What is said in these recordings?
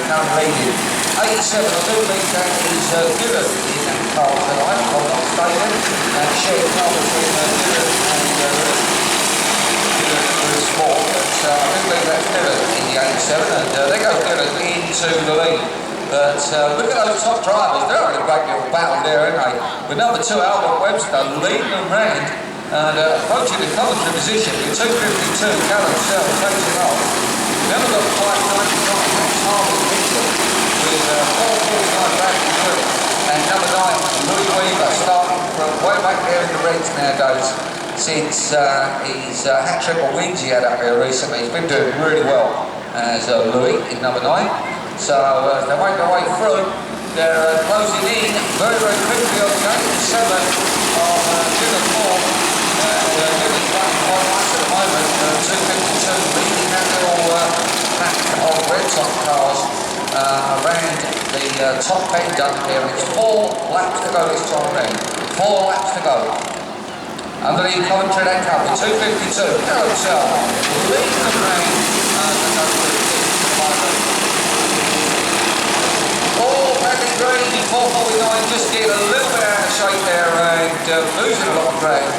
currently leading. 87, I do believe that is Dillon in that car tonight, if I'm not mistaken. And shared car between Dillon and Lewis Moore. But I do believe that's Dillon in the 87, and there goes Dillon into the lead. But look at those top drivers, they're in a great little battle there, aren't they? With number 2, Webster, leading them round and approaching the commentary position with 252, Callum Self facing off. Then we've got 599, that's Harvey Mitchell, with 449 back in through. And number 9, Louis Weaver, starting from way back there in the Reds nowadays, since his hat-trick wins he had up here recently. He's been doing really well as Louis in number 9. So they make their way through. They're closing in very, very quickly on the 87 of Dillon Moore. Dillon's running quite nice at the moment. 252 leading that little pack of red top cars around the top bend up here. And it's 4 laps to go this time around. 4 laps to go. Under the commentary that car with 252. Callum Self leading the round. Green, 449, just getting a little bit out of shape there and losing a lot of ground,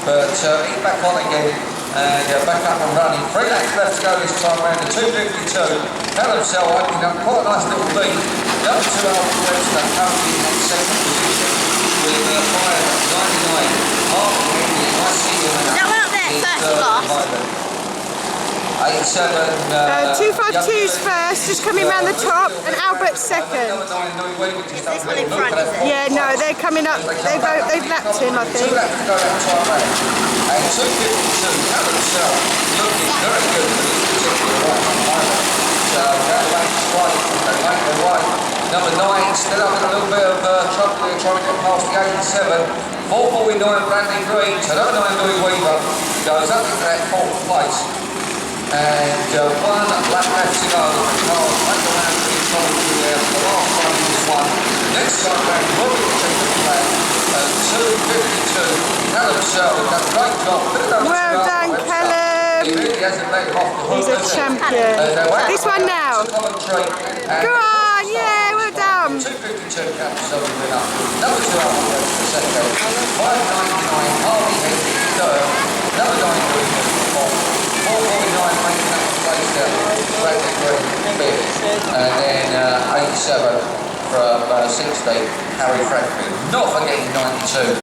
but he's back on again and back up and running. 3 laps left to go this time around the 252. Callum Self opening up quite a nice little lead. Number 2, Webster currently in second position with 599. Harvey Henry, I see him in that one up there, first 252's first, just coming round the top, and Albert's second. Is this one in front, is it? Yeah, no, they're coming up. They've lapped him, I think. And 252, Callum Self looking very good for this particular one. So Callum's right, they make their way. Number 9 still up in a little bit of trouble here, trying to get past the 87. 449 Bradley Green, so number 9 Louis Weaver goes up into that 4th place. And 1 lap left to go. The cars make around the control there for the last time in this one. Next time back, Robbie will take the flag at 252. Callum Self done a great job. Well done, Callum. He really hasn't let him off the hook. He's a champion. This one now. Go on, yeah, well done. 252, Callum Self will win up. Number 2, Webster second. 599, Harvey Henry third. Number 9, Louis fourth. 449 making up the place there, Bradley Green fifth, and then 87 from 60, Harry Franklin, not forgetting 92.